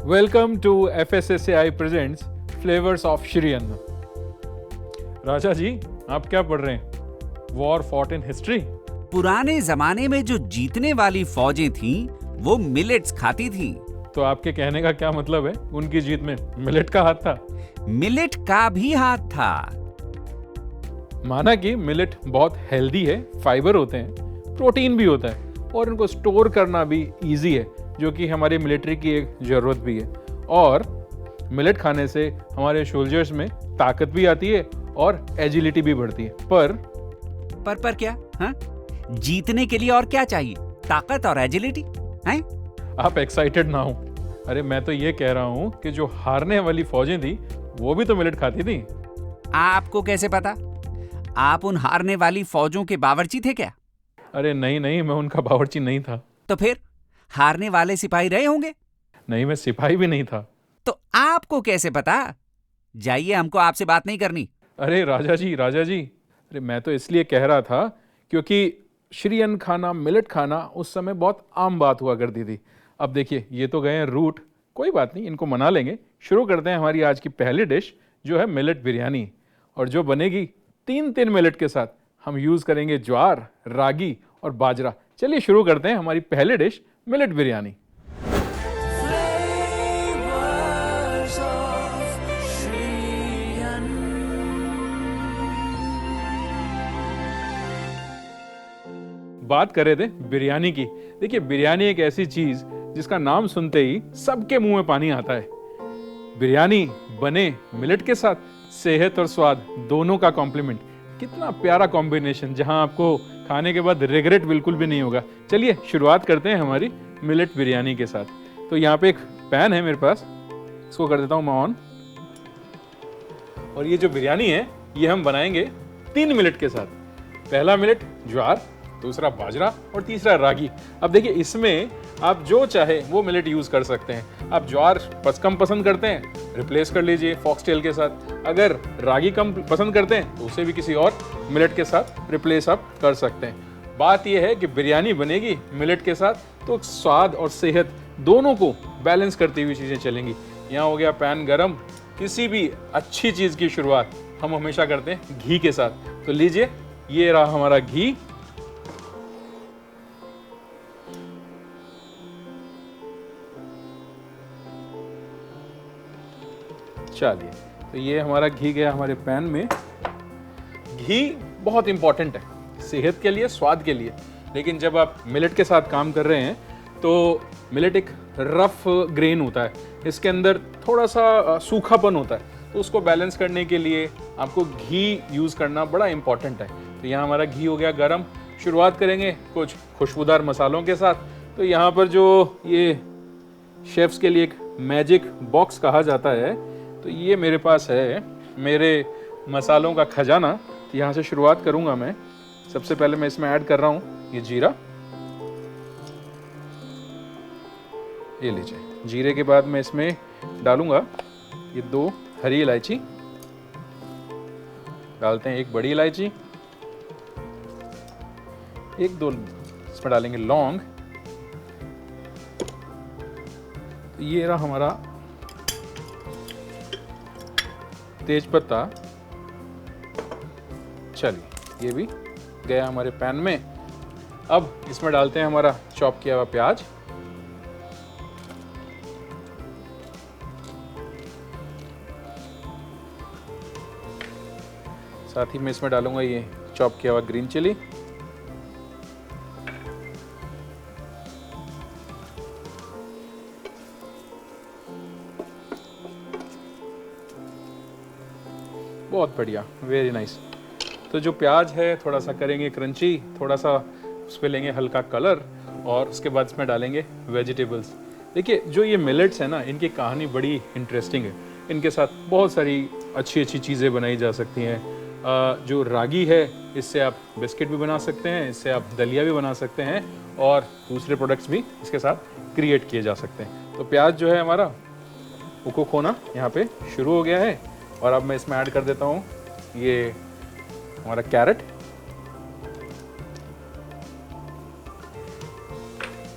Welcome to FSSAI presents flavours of Shri Anna. राजा जी, आप क्या पढ़ रहे हैं? War fought in history? पुराने जमाने में जो जीतने वाली फौजें थीं, वो मिलेट्स खाती थीं। तो आपके कहने का क्या मतलब है? उनकी जीत में मिलेट का हाथ था? मिलेट का भी हाथ था। माना कि मिलेट बहुत हेल्दी है, फाइबर होते हैं, प्रोटीन भी होता है और इनको स्टोर करना भी इजी है, जो कि हमारी मिलिट्री की एक ज़रूरत भी है। और मिलेट खाने से हमारे सोल्जर्स में ताकत भी आती है और एजिलिटी भी बढ़ती है। पर क्या? हाँ? जीतने के लिए और क्या चाहिए? ताकत और एजिलिटी? हैं? आप एक्साइटेड ना हो। अरे मैं तो ये कह रहा हूँ कि जो हारने वाली फौजें थी वो भी तो मिलेट खाती थी। आपको कैसे पता? आप उन हारने वाली फौजों के बावर्ची थे क्या? अरे नहीं, मैं उनका बावर्ची नहीं था। तो फिर हारने वाले सिपाही रहे होंगे? नहीं, मैं सिपाही भी नहीं था। तो आपको कैसे पता? जाइए, हमको आपसे बात नहीं करनी। अरे राजा जी, अरे मैं तो इसलिए कह रहा था क्योंकि श्री अन्न खाना, मिलेट खाना उस समय बहुत आम बात हुआ करती थी। अब देखिए, ये तो गए हैं रूट, कोई बात नहीं, इनको मना लेंगे। शुरू करते हैं हमारी आज की पहली डिश, जो है मिलेट बिरयानी, और जो बनेगी तीन मिलेट के साथ। हम यूज़ करेंगे ज्वार, रागी और बाजरा। चलिए शुरू करते हैं हमारी पहली डिश, मिलेट बिरयानी। बात कर रहे थे बिरयानी की। देखिए, बिरयानी एक ऐसी चीज जिसका नाम सुनते ही सबके मुंह में पानी आता है। बिरयानी बने मिलेट के साथ, सेहत और स्वाद दोनों का कॉम्प्लीमेंट। कितना प्यारा कॉम्बिनेशन, जहां आपको खाने के बाद रिग्रेट बिल्कुल भी नहीं होगा। चलिए शुरुआत करते हैं हमारी मिलेट बिरयानी के साथ। तो यहाँ पे एक पैन है मेरे पास, इसको कर देता हूँ मैं ऑन। और ये जो बिरयानी है, ये हम बनाएंगे 3 मिलेट के साथ। पहला मिलेट ज्वार, दूसरा बाजरा और तीसरा रागी। अब देखिए, इसमें आप जो चाहे वो मिलेट यूज कर सकते हैं। आप ज्वार कम पसंद करते हैं, रिप्लेस कर लीजिए फॉक्सटेल के साथ। अगर रागी कम पसंद करते हैं तो उसे भी किसी और मिलेट के साथ रिप्लेस आप कर सकते हैं। बात यह है कि बिरयानी बनेगी मिलेट के साथ, तो स्वाद और सेहत दोनों को बैलेंस करती हुई चीज़ें चलेंगी। यहाँ हो गया पैन गरम। किसी भी अच्छी चीज़ की शुरुआत हम हमेशा करते हैं घी के साथ। तो लीजिए, ये रहा हमारा घी। चलिए, तो ये हमारा घी गया हमारे पैन में। घी बहुत इंपॉर्टेंट है सेहत के लिए, स्वाद के लिए। लेकिन जब आप मिलेट के साथ काम कर रहे हैं तो मिलेट एक रफ ग्रेन होता है, इसके अंदर थोड़ा सा सूखापन होता है, तो उसको बैलेंस करने के लिए आपको घी यूज़ करना बड़ा इंपॉर्टेंट है। तो यहाँ हमारा घी हो गया गरम। शुरुआत करेंगे कुछ खुशबूदार मसालों के साथ। तो यहाँ पर जो ये शेफ्स के लिए एक मैजिक बॉक्स कहा जाता है, तो ये मेरे पास है, मेरे मसालों का खजाना। तो यहाँ से शुरुआत करूँगा मैं। सबसे पहले मैं इसमें ऐड कर रहा हूँ ये जीरा। ये लीजिए, जीरे के बाद मैं इसमें डालूंगा ये 2 हरी इलायची, डालते हैं 1 बड़ी इलायची, 1-2 इसमें डालेंगे लौंग। तो ये रहा हमारा तेज पत्ता। चलिए, ये भी गया हमारे पैन में। अब इसमें डालते हैं हमारा चॉप किया हुआ प्याज। साथ ही मैं इसमें डालूंगा ये चॉप किया हुआ ग्रीन चिली। बहुत बढ़िया, वेरी नाइस। तो जो प्याज है थोड़ा सा करेंगे क्रंची, थोड़ा सा उस पर लेंगे हल्का कलर, और उसके बाद इसमें डालेंगे वेजिटेबल्स। देखिए, जो ये मिलेट्स है ना, इनकी कहानी बड़ी इंटरेस्टिंग है। इनके साथ बहुत सारी अच्छी चीज़ें बनाई जा सकती हैं। जो रागी है, इससे आप बिस्किट भी बना सकते हैं, इससे आप दलिया भी बना सकते हैं, और दूसरे प्रोडक्ट्स भी इसके साथ क्रिएट किए जा सकते हैं। तो प्याज जो है हमारा, वो कुक होना यहाँ पे शुरू हो गया है। और अब मैं इसमें ऐड कर देता हूँ ये हमारा कैरेट।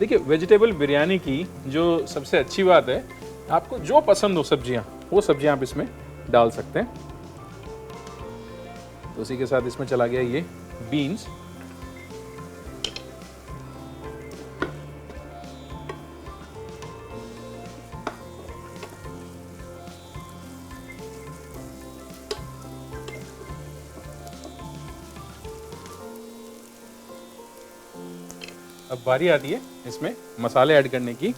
देखिए वेजिटेबल बिरयानी की जो सबसे अच्छी बात है, आपको जो पसंद हो सब्जियां, वो सब्जियां आप इसमें डाल सकते हैं। तो उसी के साथ इसमें चला गया ये बीन्स। अब बारी आती है इसमें मसाले ऐड करने की।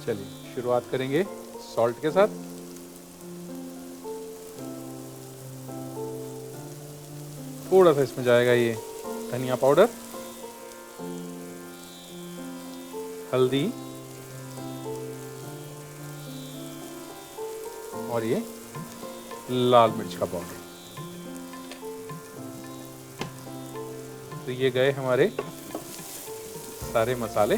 चलिए शुरुआत करेंगे सॉल्ट के साथ। थोड़ा सा इसमें जाएगा ये धनिया पाउडर, हल्दी और ये लाल मिर्च का पाउडर। तो ये गए हमारे सारे मसाले।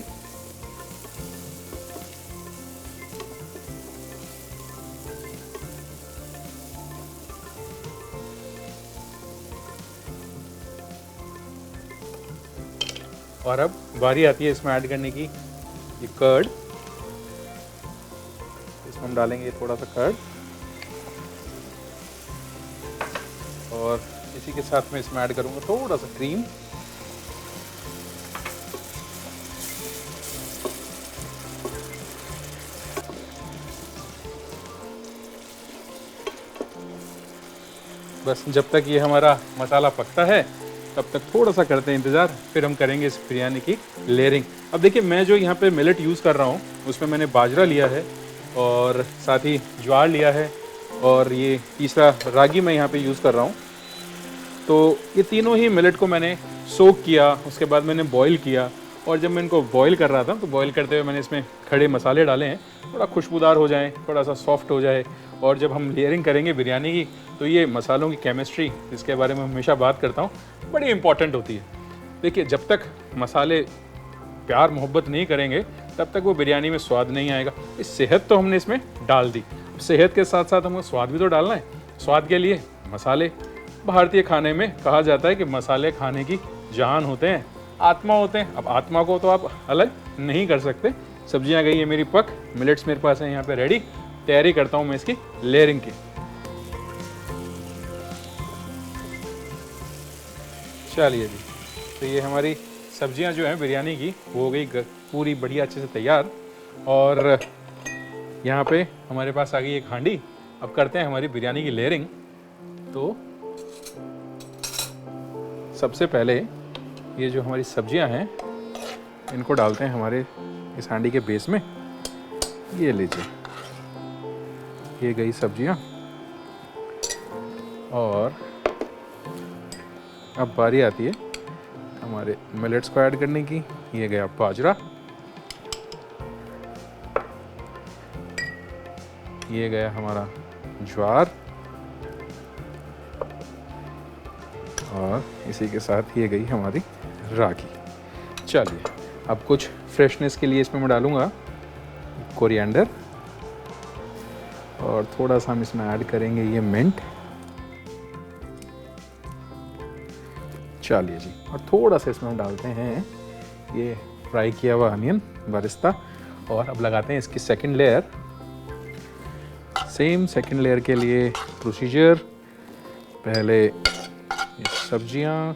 और अब बारी आती है इसमें ऐड करने की ये कर्ड। इसमें हम डालेंगे थोड़ा सा कर्ड और इसी के साथ में इसमें ऐड करूंगा थोड़ा सा क्रीम। बस जब तक ये हमारा मसाला पकता है तब तक थोड़ा सा करते हैं इंतज़ार, फिर हम करेंगे इस बिरयानी की लेयरिंग। अब देखिए मैं जो यहाँ पे मिलेट यूज़ कर रहा हूँ उसमें मैंने बाजरा लिया है और साथ ही ज्वार लिया है और ये तीसरा रागी मैं यहाँ पे यूज़ कर रहा हूँ। तो ये तीनों ही मिलेट को मैंने सोक किया, उसके बाद मैंने बॉईल किया और जब मैं इनको बॉईल कर रहा था तो बॉईल करते हुए मैंने इसमें खड़े मसाले डाले हैं, थोड़ा खुशबूदार हो जाएं, थोड़ा सा सॉफ्ट हो जाए। और जब हम लेयरिंग करेंगे बिरयानी की तो ये मसालों की केमिस्ट्री, जिसके बारे में हमेशा बात करता हूँ, बड़ी इंपॉर्टेंट होती है। देखिए जब तक मसाले प्यार मोहब्बत नहीं करेंगे तब तक वो बिरयानी में स्वाद नहीं आएगा। इस सेहत तो हमने इसमें डाल दी, सेहत के साथ साथ हमको स्वाद भी तो डालना है। स्वाद के लिए मसाले, भारतीय खाने में कहा जाता है कि मसाले खाने की जान होते हैं, आत्मा होते हैं। अब आत्मा को तो आप अलग नहीं कर सकते। सब्जियां गई है मेरी पक, मिलेट्स मेरे पास है यहाँ पे रेडी। तैयारी करता हूँ मैं इसकी लेयरिंग की। चलिए जी, तो ये हमारी सब्जियां जो हैं बिरयानी की वो हो गई पूरी बढ़िया अच्छे से तैयार। और यहाँ पे हमारे पास आ गई एक हांडी। अब करते हैं हमारी बिरयानी की लेयरिंग। तो सबसे पहले ये जो हमारी सब्जियां हैं इनको डालते हैं हमारे इस हांडी के बेस में। ये लीजिए, ये गई सब्जियां। और अब बारी आती है हमारे मिलेट्स को ऐड करने की। ये गया बाजरा, ये गया हमारा ज्वार और इसी के साथ ये गई हमारी रागी। चलिए अब कुछ फ्रेशनेस के लिए इसमें मैं डालूंगा कोरिएंडर और थोड़ा सा हम इसमें ऐड करेंगे ये मिंट। चलिए जी, और थोड़ा सा इसमें हम डालते हैं ये फ्राई किया हुआ अनियन बरिस्ता। और अब लगाते हैं इसकी second layer. Same second layer के लिए प्रोसीजर, पहले ये सब्जियां।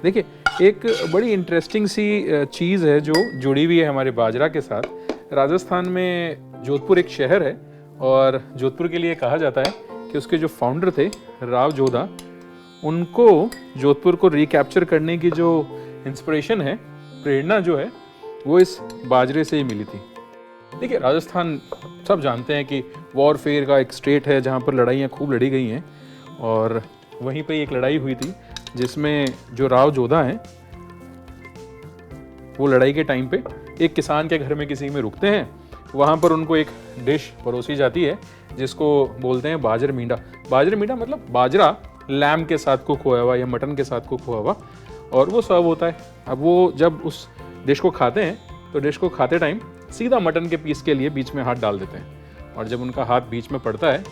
देखिए एक बड़ी इंटरेस्टिंग सी चीज़ है जो जुड़ी हुई है हमारे बाजरा के साथ। राजस्थान में जोधपुर एक शहर है और जोधपुर के लिए कहा जाता है कि उसके जो फाउंडर थे राव जोधा, उनको जोधपुर को रिकैप्चर करने की जो इंस्पिरेशन है, प्रेरणा जो है, वो इस बाजरे से ही मिली थी। देखिए राजस्थान सब जानते हैं कि वॉरफेयर का एक स्टेट है जहाँ पर लड़ाइयाँ खूब लड़ी गई हैं। और वहीं पे एक लड़ाई हुई थी जिसमें जो राव जोधा हैं वो लड़ाई के टाइम पे एक किसान के घर में किसी में रुकते हैं। वहाँ पर उनको एक डिश परोसी जाती है जिसको बोलते हैं बाजर मींडा। बाजर मींडा मतलब बाजरा लैम के साथ कुक हुआ हुआ या मटन के साथ कुक हुआ हुआ, और वो सर्व होता है। अब वो जब उस डिश को खाते हैं तो डिश को खाते टाइम सीधा मटन के पीस के लिए बीच में हाथ डाल देते हैं और जब उनका हाथ बीच में पड़ता है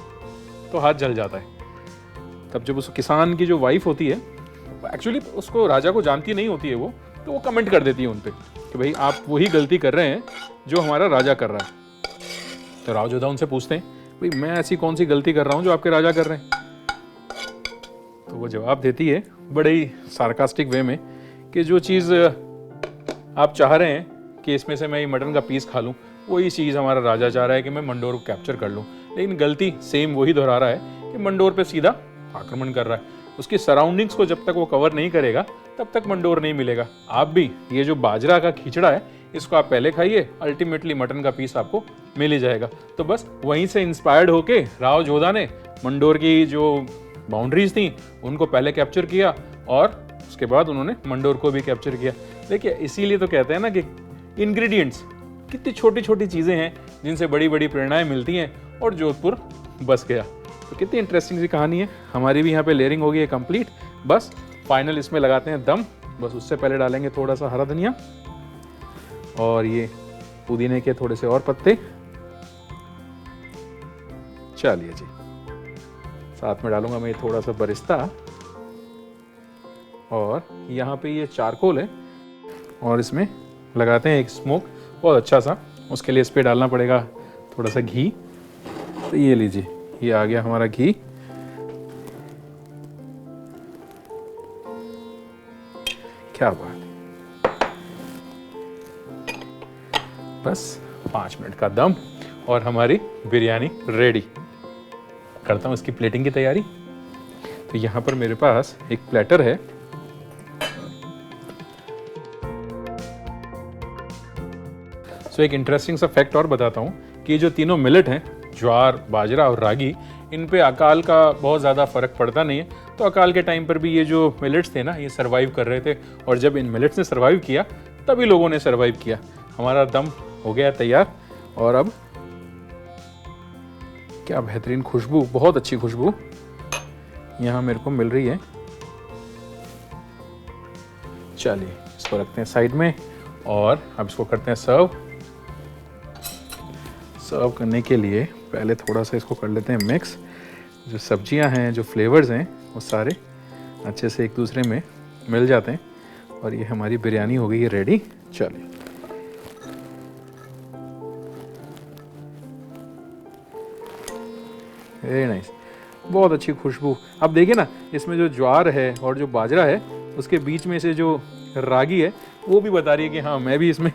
तो हाथ जल जाता है। तब जब उस किसान की जो वाइफ होती है, एक्चुअली उसको राजा को जानती नहीं होती है वो, तो वो कमेंट कर देती है उन पे कि भाई आप वही गलती कर रहे हैं जो हमारा राजा कर रहा है। तो राव जोधा उनसे पूछते हैं भाई मैं ऐसी कौन सी गलती कर रहा हूँ जो आपके राजा कर रहे हैं। तो वो जवाब देती है बड़े ही सार्कास्टिक वे में कि जो चीज़ आप चाह रहे हैं कि इसमें से मैं ये मटन का पीस खा लूँ, वही चीज़ हमारा राजा चाह रहा है कि मैं मंडोर को कैप्चर कर लूँ, लेकिन गलती सेम वही दोहरा रहा है कि मंडोर पे सीधा आक्रमण कर रहा है। उसकी सराउंडिंग्स को जब तक वो कवर नहीं करेगा तब तक मंडोर नहीं मिलेगा। आप भी ये जो बाजरा का खिचड़ा है इसको आप पहले खाइए, अल्टीमेटली मटन का पीस आपको मिल ही जाएगा। तो बस वहीं से इंस्पायर्ड होके राव जोधा ने मंडोर की जो बाउंड्रीज थी उनको पहले कैप्चर किया और उसके बाद उन्होंने मंडोर को भी कैप्चर किया। देखिए इसीलिए तो कहते हैं ना कि इंग्रेडिएंट्स कितनी छोटी छोटी चीज़ें हैं जिनसे बड़ी बड़ी प्रेरणाएं मिलती हैं, और जोधपुर बस गया। तो कितनी इंटरेस्टिंग सी कहानी है। हमारी भी यहाँ पे लेयरिंग हो गई है कंप्लीट। बस फाइनल इसमें लगाते हैं दम। बस उससे पहले डालेंगे थोड़ा सा हरा धनिया और ये पुदीने के थोड़े से और पत्ते। चलिए जी, साथ में डालूंगा मैं थोड़ा सा बरिस्ता, और यहाँ पे ये चारकोल है और इसमें लगाते हैं एक स्मोक बहुत अच्छा सा। उसके लिए इस पर डालना पड़ेगा थोड़ा सा घी। तो ये लीजिए, ये आ गया हमारा घी। क्या बात है। बस 5 मिनट का दम और हमारी बिरयानी रेडी। करता हूं इसकी प्लेटिंग की तैयारी। तो यहां पर मेरे पास एक प्लेटर है। सो एक इंटरेस्टिंग सा फैक्ट और बताता हूं कि जो तीनों मिलेट हैं, ज्वार, बाजरा और रागी, इन पे अकाल का बहुत ज़्यादा फर्क पड़ता नहीं है। तो अकाल के टाइम पर भी ये जो मिलेट्स थे ना, ये सरवाइव कर रहे थे, और जब इन मिलेट्स ने सरवाइव किया तभी लोगों ने सरवाइव किया। हमारा दम हो गया तैयार, और अब क्या बेहतरीन खुशबू, बहुत अच्छी खुशबू यहाँ मेरे को मिल रही है। चलिए इसको रखते हैं साइड में और अब इसको करते हैं सर्व। सर्व करने के लिए पहले थोड़ा सा इसको कर लेते हैं मिक्स। जो सब्जियां हैं, जो फ्लेवर्स हैं, वो सारे अच्छे से एक दूसरे में मिल जाते हैं, और ये हमारी बिरयानी हो गई है रेडी। चलिए वेरी नाइस, बहुत अच्छी खुशबू। अब देखिए ना, इसमें जो ज्वार है और जो बाजरा है, उसके बीच में से जो रागी है वो भी बता रही है कि हाँ मैं भी इसमें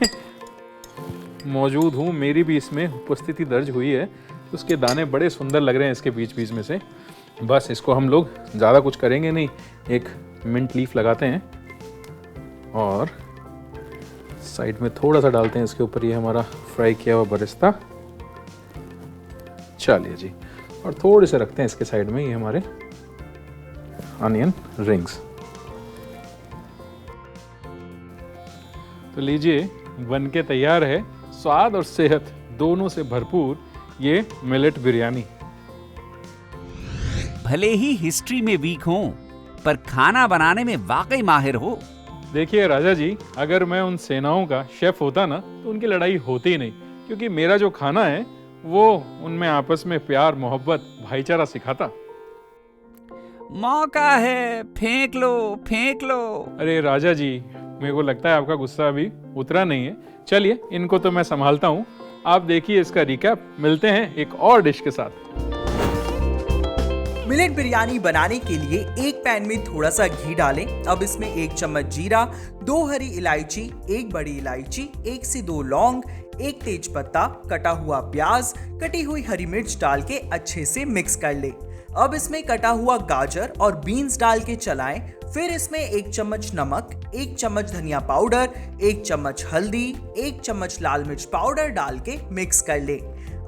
मौजूद हूँ, मेरी भी इसमें उपस्थिति दर्ज हुई है। उसके दाने बड़े सुंदर लग रहे हैं इसके बीच बीच में से। बस इसको हम लोग ज़्यादा कुछ करेंगे नहीं, एक मिंट लीफ लगाते हैं और साइड में थोड़ा सा डालते हैं इसके ऊपर ये हमारा फ्राई किया हुआ बरिस्ता। चलिए जी, और थोड़े से रखते हैं इसके साइड में ये हमारे अनियन रिंग्स। तो लीजिए, बन के तैयार है स्वाद और सेहत दोनों से भरपूर ये मिलेट बिरयानी। भले ही हिस्ट्री में वीक हो, पर खाना बनाने में वाकई माहिर हो। देखिए राजा जी, अगर मैं उन सेनाओं का शेफ होता ना तो उनकी लड़ाई होती ही नहीं, क्योंकि मेरा जो खाना है वो उनमें आपस में प्यार, मोहब्बत, भाईचारा सिखाता। मौका है, फेंक लो फेंक लो। अरे राजा जी, मेरे को लगता है आपका गुस्सा अभी उतरा नहीं है। चलिए इनको तो मैं संभालता हूँ, आप देखिए इसका रिकैप। मिलते हैं एक और डिश के साथ। मिलेट बिरयानी बनाने के लिए एक पैन में थोड़ा सा घी डालें। अब इसमें 1 चम्मच जीरा, 2 हरी इलायची, 1 बड़ी इलायची, 1 से 2 लौंग, 1 तेज पत्ता, कटा हुआ प्याज, कटी हुई हरी मिर्च डाल के अच्छे से मिक्स कर ले। अब इसमें कटा हुआ गाजर और बीन्स डाल के चलाएं। फिर इसमें 1 चम्मच नमक, 1 चम्मच धनिया पाउडर, 1 चम्मच हल्दी, 1 चम्मच लाल मिर्च पाउडर डाल के मिक्स कर ले।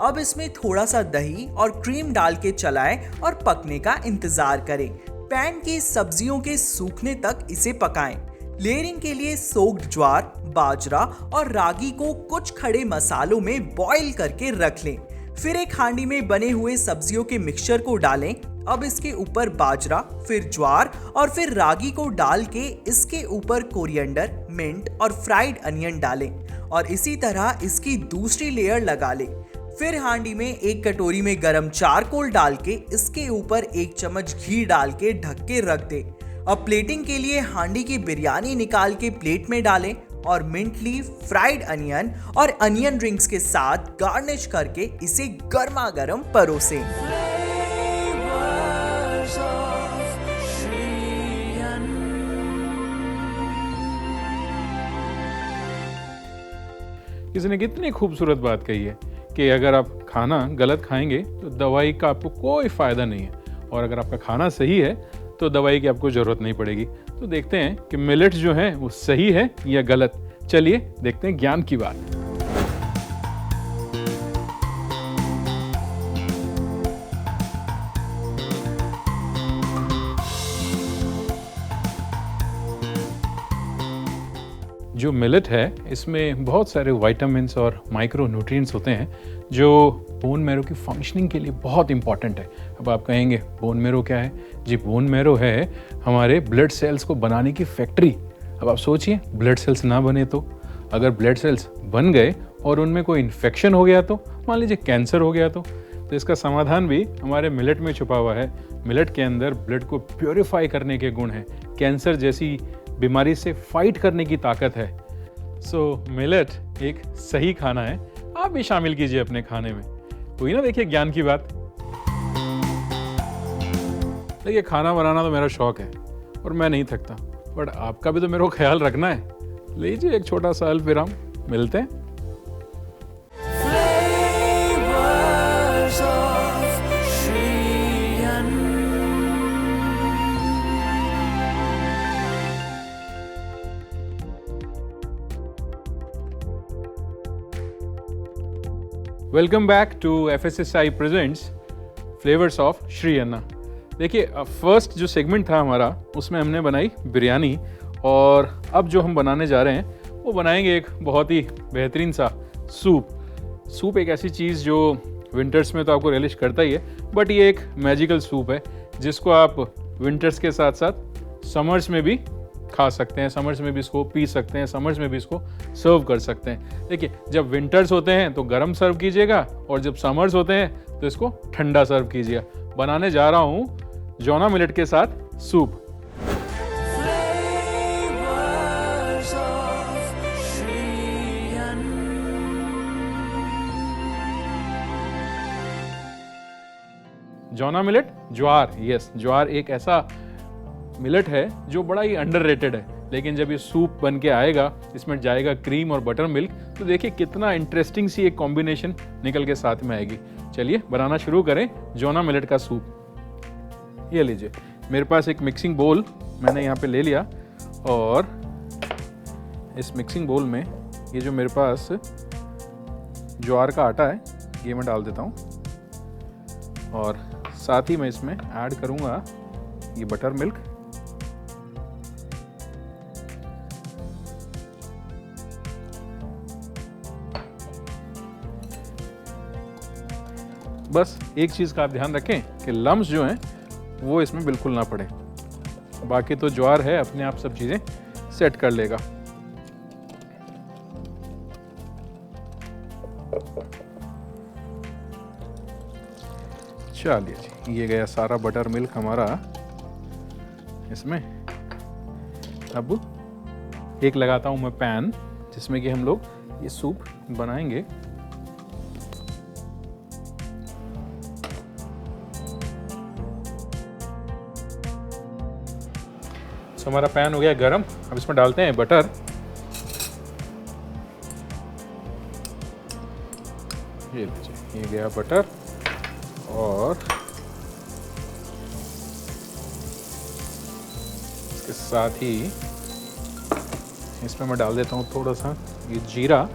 अब इसमें थोड़ा सा दही और क्रीम डाल के चलाएं और पकने का इंतजार करें। पैन की सब्जियों के सूखने तक इसे पकाएं। लेयरिंग के लिए सोक्ड ज्वार, बाजरा और रागी को कुछ खड़े मसालों में बॉईल करके रख लें। फिर एक हांडी में बने हुए सब्जियों के मिक्सचर को डालें। अब इसके ऊपर बाजरा, फिर ज्वार और फिर रागी को डाल के इसके ऊपर कोरिएंडर, मिंट और फ्राइड अनियन डालें और इसी तरह इसकी दूसरी लेयर लगा लें। फिर हांडी में 1 कटोरी में गरम चारकोल डाल के इसके ऊपर 1 चम्मच घी डाल के ढक के रख दें। अब प्लेटिंग के लिए हांडी की बिरयानी निकाल के प्लेट में डालें और मिंट लीफ, फ्राइड अनियन और अनियन रिंग्स के साथ गार्निश करके इसे गर्मा गर्म परोसें। किसी ने कितनी खूबसूरत बात कही है कि अगर आप खाना गलत खाएंगे तो दवाई का आपको कोई फ़ायदा नहीं है, और अगर आपका खाना सही है तो दवाई की आपको ज़रूरत नहीं पड़ेगी। तो देखते हैं कि मिलेट्स जो हैं वो सही है या गलत। चलिए देखते हैं ज्ञान की बात। जो मिलेट है इसमें बहुत सारे विटामिन्स और माइक्रो न्यूट्रिएंट्स होते हैं जो बोन मैरो की फंक्शनिंग के लिए बहुत इंपॉर्टेंट है। अब आप कहेंगे बोन मैरो क्या है? जी, बोन मैरो है हमारे ब्लड सेल्स को बनाने की फैक्ट्री। अब आप सोचिए, ब्लड सेल्स ना बने तो, अगर ब्लड सेल्स बन गए और उनमें कोई इन्फेक्शन हो गया तो, मान लीजिए कैंसर हो गया तो इसका समाधान भी हमारे मिलेट में छुपा हुआ है। मिलेट के अंदर ब्लड को प्योरीफाई करने के गुण हैं, कैंसर जैसी बीमारी से फाइट करने की ताकत है। सो मिलेट एक सही खाना है, आप भी शामिल कीजिए अपने खाने में। हुई ना, देखिए ज्ञान की बात। देखिए, खाना बनाना तो मेरा शौक है और मैं नहीं थकता, बट आपका भी तो मेरे को ख्याल रखना है। लीजिए एक छोटा सा अल्पविराम, मिलते हैं। Welcome back to FSSAI presents flavours of Shri Anna. देखिए, फर्स्ट जो सेगमेंट था हमारा उसमें हमने बनाई बिरयानी, और अब जो हम बनाने जा रहे हैं वो बनाएंगे एक बहुत ही बेहतरीन सा सूप। एक ऐसी चीज़ जो विंटर्स में तो आपको रिलिश करता ही है, बट ये एक मैजिकल सूप है जिसको आप विंटर्स के साथ साथ समर्स में भी खा सकते हैं, समर्स में भी इसको पी सकते हैं, समर्स में भी इसको सर्व कर सकते हैं। देखिए, जब विंटर्स होते हैं तो गर्म सर्व कीजिएगा, और जब समर्स होते हैं तो इसको ठंडा सर्व कीजिएगा। बनाने जा रहा हूँ जोना मिलेट के साथ सूप। जोना मिलेट, ज्वार, यस, ज्वार एक ऐसा मिलेट है जो बड़ा ही अंडररेटेड है, लेकिन जब ये सूप बन के आएगा, इसमें जाएगा क्रीम और बटर मिल्क, तो देखिए कितना इंटरेस्टिंग सी एक कॉम्बिनेशन निकल के साथ में आएगी। चलिए बनाना शुरू करें जोना मिलेट का सूप। ये लीजिए, मेरे पास एक मिक्सिंग बोल मैंने यहाँ पे ले लिया, और इस मिक्सिंग बोल में ये जो मेरे पास ज्वार का आटा है ये मैं डाल देता हूँ, और साथ ही मैं इसमें ऐड करूँगा ये बटर मिल्क। बस एक चीज़ का आप ध्यान रखें कि लम्स जो हैं वो इसमें बिल्कुल ना पड़े, बाकी तो ज्वार है अपने आप सब चीज़ें सेट कर लेगा। चलिए जी, ये गया सारा बटर मिल्क हमारा इसमें। अब एक लगाता हूँ मैं पैन जिसमें कि हम लोग ये सूप बनाएंगे। तो हमारा पैन हो गया गरम, अब इसमें डालते हैं बटर। ये लीजिए, ये गया बटर, और इसके साथ ही इसमें मैं डाल देता हूँ थोड़ा सा ये जीरा,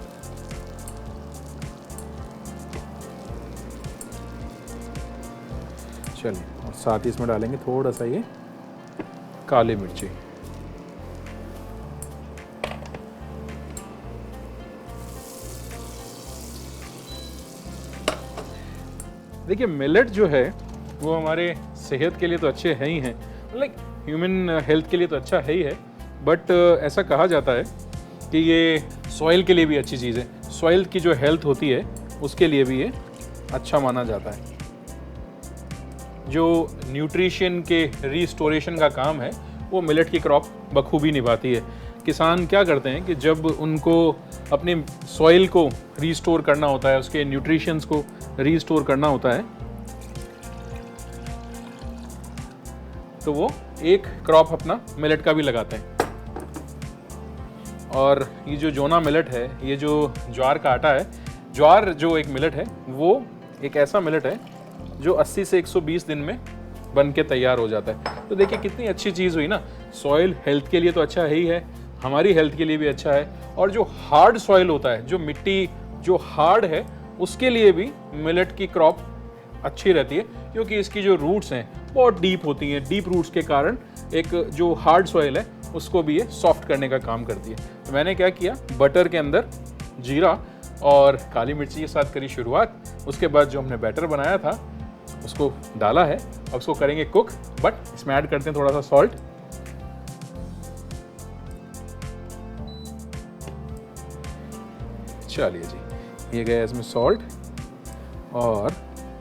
चलिए, और साथ ही इसमें डालेंगे थोड़ा सा ये काली मिर्ची। देखिए, मिलेट जो है वो हमारे सेहत के लिए तो अच्छे हैं ही हैं, लाइक ह्यूमन हेल्थ के लिए तो अच्छा है ही है, बट ऐसा कहा जाता है कि ये सॉइल के लिए भी अच्छी चीज़ है। सॉइल की जो हेल्थ होती है उसके लिए भी ये अच्छा माना जाता है। जो न्यूट्रिशन के रिस्टोरेशन का काम है वो मिलेट की क्रॉप बखूबी निभाती है। किसान क्या करते हैं कि जब उनको अपनी सॉइल को रीस्टोर करना होता है, उसके न्यूट्रिशंस को रीस्टोर करना होता है, तो वो एक क्रॉप अपना मिलेट का भी लगाते हैं। और ये जो जोना मिलेट है, ये जो ज्वार का आटा है, ज्वार जो एक मिलेट है वो एक ऐसा मिलेट है जो 80 से 120 दिन में बन के तैयार हो जाता है। तो देखिए कितनी अच्छी चीज़ हुई ना। सॉइल हेल्थ के लिए तो अच्छा है ही है, हमारी हेल्थ के लिए भी अच्छा है, और जो हार्ड सॉइल होता है, जो मिट्टी जो हार्ड है, उसके लिए भी मिलेट की क्रॉप अच्छी रहती है, क्योंकि इसकी जो रूट्स हैं बहुत डीप होती हैं। डीप रूट्स के कारण एक जो हार्ड सॉइल है उसको भी ये सॉफ्ट करने का काम करती है। तो मैंने क्या किया, बटर के अंदर जीरा और काली मिर्ची के साथ करी शुरुआत। उसके बाद जो हमने बैटर बनाया था उसको डाला है, अब उसको करेंगे कुक, बट इसमें ऐड करते हैं थोड़ा सा सॉल्ट। चलिए जी, ये गया इसमें सॉल्ट, और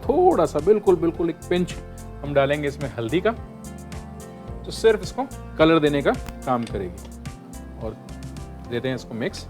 थोड़ा सा बिल्कुल एक पिंच हम डालेंगे इसमें हल्दी का, तो सिर्फ इसको कलर देने का काम करेगी। और देते हैं इसको मिक्स।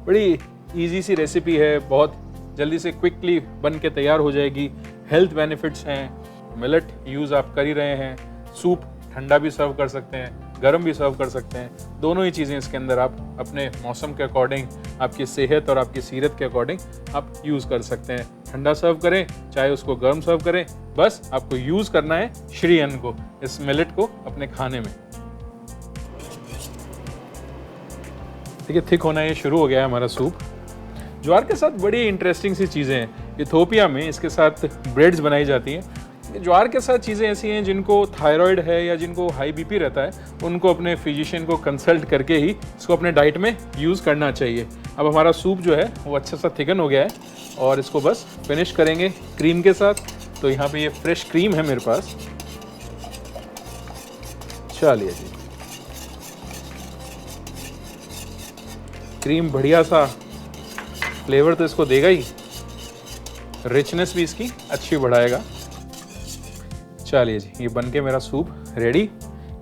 बड़ी इजी सी रेसिपी है, बहुत जल्दी से क्विकली बन के तैयार हो जाएगी। हेल्थ बेनिफिट्स हैं, मिलेट यूज़ आप कर ही रहे हैं। सूप ठंडा भी सर्व कर सकते हैं, गर्म भी सर्व कर सकते हैं। दोनों ही चीज़ें इसके अंदर आप अपने मौसम के अकॉर्डिंग, आपकी सेहत और आपकी सीरत के अकॉर्डिंग आप यूज़ कर सकते हैं। ठंडा सर्व करें चाहे उसको गर्म सर्व करें, बस आपको यूज़ करना है श्री अन्न को, इस मिलेट को अपने खाने में। देखिए थिक होना ये शुरू हो गया है हमारा सूप। ज्वार के साथ बड़ी इंटरेस्टिंग सी चीज़ें हैं। इथोपिया में इसके साथ ब्रेड्स बनाई जाती हैं। ज्वार के साथ चीज़ें ऐसी हैं जिनको थायराइड है या जिनको हाई बीपी रहता है, उनको अपने फिजिशियन को कंसल्ट करके ही इसको अपने डाइट में यूज़ करना चाहिए। अब हमारा सूप जो है वो अच्छा सा थिकन हो गया है, और इसको बस फिनिश करेंगे क्रीम के साथ। तो यहाँ पे ये फ्रेश क्रीम है मेरे पास। चलिए जी, क्रीम बढ़िया सा फ्लेवर तो इसको देगा ही, रिचनेस भी इसकी अच्छी बढ़ाएगा। चलिए जी, ये बन के मेरा सूप रेडी।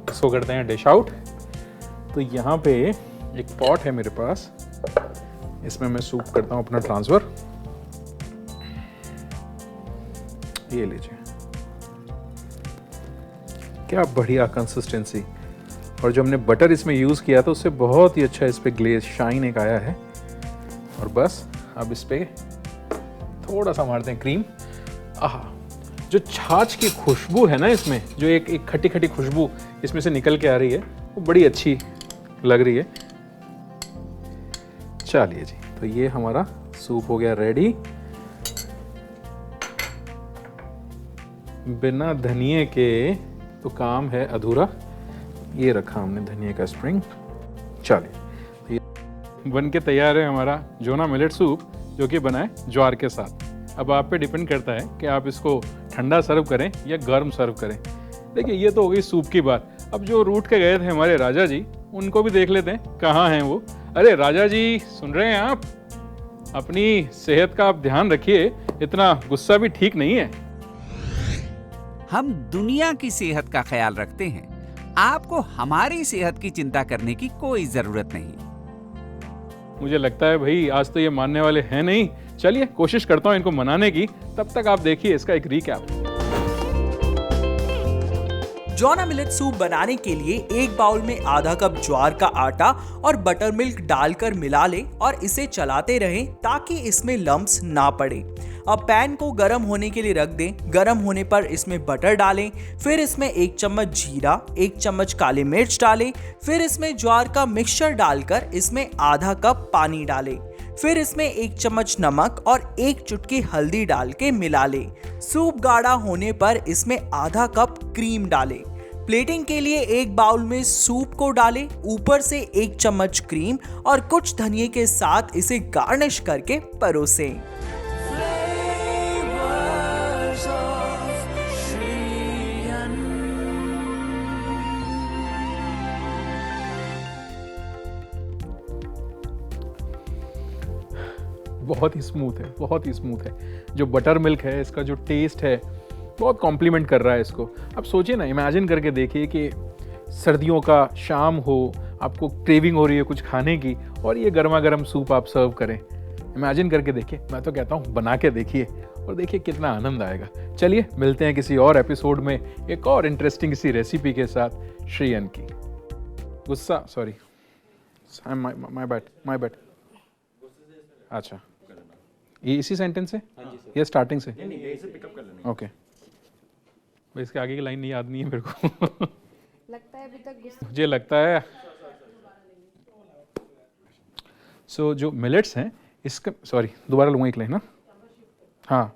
इसको करते हैं डिश आउट। तो यहाँ पे एक पॉट है मेरे पास, इसमें मैं सूप करता हूँ अपना ट्रांसफ़र। ये लीजिए, क्या बढ़िया कंसिस्टेंसी। और जो हमने बटर इसमें यूज़ किया था उससे बहुत ही अच्छा इस पे ग्लेज शाइन एक आया है। और बस अब इस पे थोड़ा सा मारते हैं क्रीम। आहा, जो छाछ की खुशबू है ना इसमें, जो एक खट्टी खट्टी खुशबू इसमें से निकल के आ रही है, वो बड़ी अच्छी लग रही है। चलिए जी, तो ये हमारा सूप हो गया रेडी। बिना धनिए के तो काम है अधूरा। ये रखा हमने धनिए का स्प्रिंग। चलिए, ये बन के तैयार है हमारा जोना मिलेट सूप, जो कि बना है ज्वार के साथ। अब आप पे डिपेंड करता है कि आप इसको ठंडा सर्व करें या गर्म सर्व करें। देखिए ये तो हो गई सूप की बात। अब जो रूठ के गए थे हमारे राजा जी, उनको भी देख लेते हैं कहाँ हैं वो। अरे राजा जी, सुन रहे हैं आप? अपनी सेहत का आप ध्यान रखिए, इतना गुस्सा भी ठीक नहीं है। हम दुनिया की सेहत का ख्याल रखते हैं, आपको हमारी सेहत की चिंता करने की कोई जरूरत नहीं। मुझे लगता है भाई आज तो ये मानने वाले हैं नहीं। चलिए कोशिश करता हूँ इनको मनाने की, तब तक आप देखिए इसका एक रिकैप। जोना मिलेट सूप बनाने के लिए एक बाउल में आधा कप ज्वार का आटा और बटर मिल्क डालकर मिला लें और इसे चलाते रहें ताकि इसमें लम्प्स ना पड़े। अब पैन को गर्म होने के लिए रख दें। गर्म होने पर इसमें बटर डालें, फिर इसमें 1 चम्मच जीरा, 1 चम्मच काली मिर्च डालें, फिर इसमें ज्वार का मिक्सचर डालकर इसमें आधा कप पानी डालें, फिर इसमें 1 चम्मच नमक और 1 चुटकी हल्दी डाल के मिला लें। सूप गाढ़ा होने पर इसमें आधा कप क्रीम डालें। प्लेटिंग के लिए एक बाउल में सूप को डालें, ऊपर से 1 चम्मच क्रीम और कुछ धनिए के साथ इसे गार्निश करके परोसें। बहुत ही स्मूथ है, बहुत ही स्मूथ है। जो बटर मिल्क है, इसका जो टेस्ट है बहुत कॉम्प्लीमेंट कर रहा है इसको। अब सोचिए ना, इमेजिन करके देखिए कि सर्दियों का शाम हो, आपको क्रेविंग हो रही है कुछ खाने की, और ये गर्मा गर्म सूप आप सर्व करें। इमेजिन करके देखिए, मैं तो कहता हूँ बना के देखिए और देखिए कितना आनंद आएगा। चलिए मिलते हैं किसी और एपिसोड में एक और इंटरेस्टिंग सी रेसिपी के साथ। श्रीयन की गुस्सा, सॉरी, माय बैड। अच्छा, ये इसी सेंटेंस से, ये स्टार्टिंग से? ओके, इसके आगे की लाइन नहीं याद नहीं है मेरे को। लगता है अभी तक गुस्सा मुझे लगता है जो मिलेट्स हैं इसका, सॉरी दोबारा लूँगा एक लाइन ना। हाँ,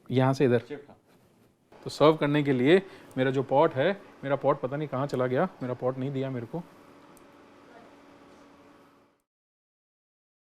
यहाँ से इधर। तो सर्व करने के लिए मेरा जो पॉट है, मेरा पॉट पता नहीं कहाँ चला गया, मेरा पॉट नहीं दिया मेरे को।